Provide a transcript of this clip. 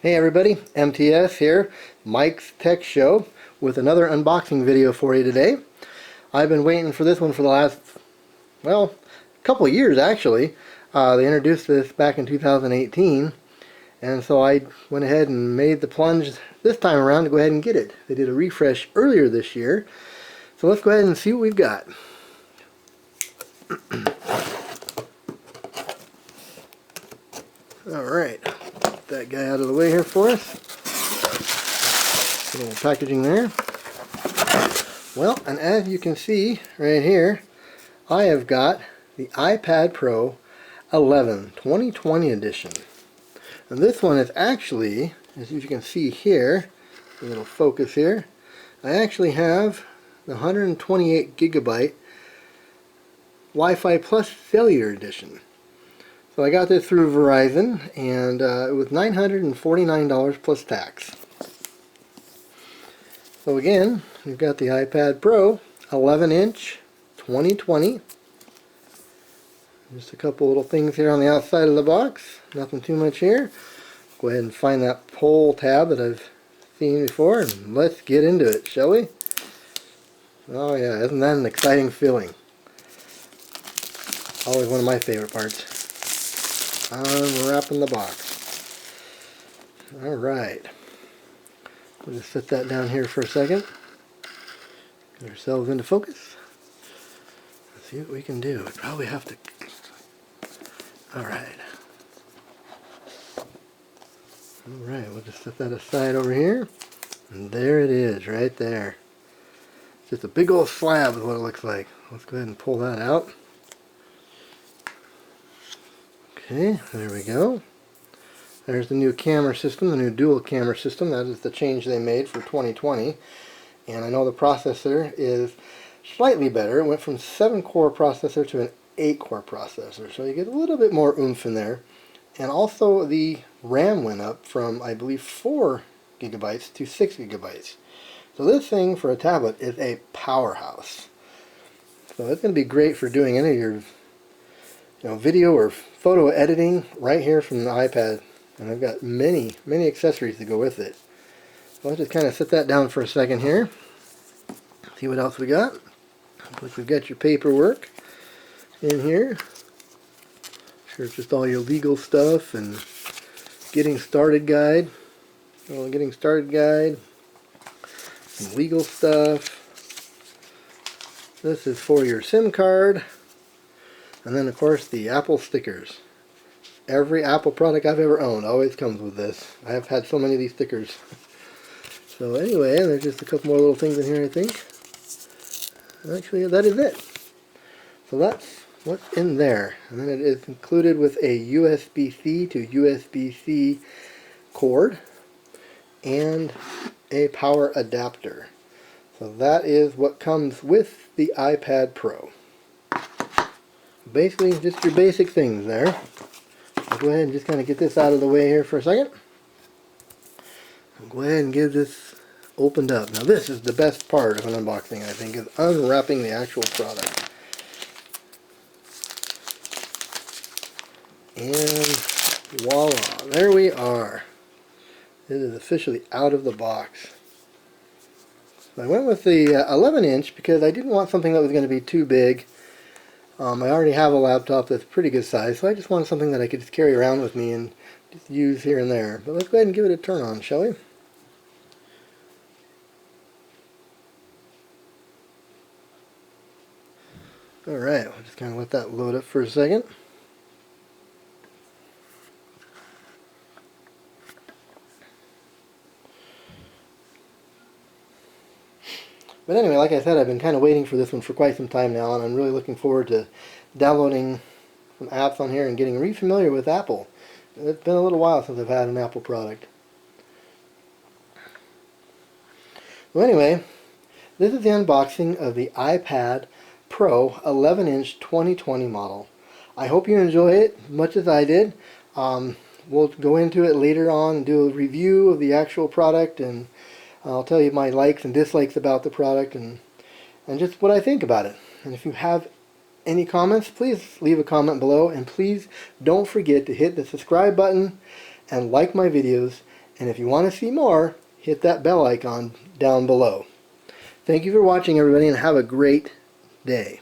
Hey everybody, MTS here, Mike's Tech Show, with another unboxing video for you today. I've been waiting for this one for the last, well, couple of years actually. They introduced this back in 2018, and so I went ahead and made the plunge this time around to go ahead and get it. They did a refresh earlier this year, so let's go ahead and see what we've got. Alright, get that guy out of the way here for us. A little packaging there. Well, and as you can see right here, I have got the iPad Pro 11 2020 edition. And this one is actually, as you can see here, a little focus here, I actually have the 128 gigabyte Wi-Fi Plus Cellular Edition. So I got this through Verizon, and it was $949 plus tax. So again, we've got the iPad Pro 11-inch 2020. Just a couple little things here on the outside of the box. Nothing too much here. Go ahead and find that pull tab that I've seen before, and let's get into it, shall we? Oh yeah, isn't that an exciting feeling? Always one of my favorite parts. Unwrapping the box. Alright. We'll just set that down here for a second. Get ourselves into focus. Let's see what we can do. We probably have to... Alright. Alright, we'll just set that aside over here. And there it is, right there. Just a big old slab is what it looks like. Let's go ahead and pull that out. Okay, there we go. There's the new camera system, the new dual camera system. That is the change they made for 2020. And I know the processor is slightly better. It went from 7-core processor to an 8-core processor. So you get a little bit more oomph in there. And also the RAM went up from, I believe, 4 gigabytes to 6 gigabytes. So this thing for a tablet is a powerhouse. So it's going to be great for doing any of your video or photo editing right here from the iPad. And I've got many accessories to go with it. So I'll just kind of set that down for a second here. See what else we got. Looks like we've got your paperwork in here. Sure, it's just all your legal stuff and getting started guide. Getting started guide. Some legal stuff. This is for your SIM card. And then of course the Apple stickers. Every Apple product I've ever owned always comes with this. I have had so many of these stickers. So anyway, there's just a couple more little things in here I think. Actually, that is it. So that's what's in there. And then it is included with a USB-C to USB-C cord and a power adapter. So that is what comes with the iPad Pro. Basically just your basic things there. I'll go ahead and just kind of get this out of the way here for a second. I'll go ahead and get this opened up. Now this is the best part of an unboxing, I think, is unwrapping the actual product. And voila, there we are. It is officially out of the box. So I went with the 11-inch because I didn't want something that was going to be too big. I already have a laptop that's pretty good size, so I just wanted something that I could just carry around with me and just use here and there. But let's go ahead and give it a turn on, shall we? Alright, we'll just kind of let that load up for a second. But anyway, like I said, I've been kind of waiting for this one for quite some time now, and I'm really looking forward to downloading some apps on here and getting re-familiar with Apple. It's been a little while since I've had an Apple product. Well, anyway, this is the unboxing of the iPad Pro 11-inch 2020 model. I hope you enjoy it as much as I did. We'll go into it later on and do a review of the actual product, and I'll tell you my likes and dislikes about the product and just what I think about it. And if you have any comments, please leave a comment below, and please don't forget to hit the subscribe button and like my videos And if you want to see more, hit that bell icon down below. Thank you for watching, everybody, and have a great day.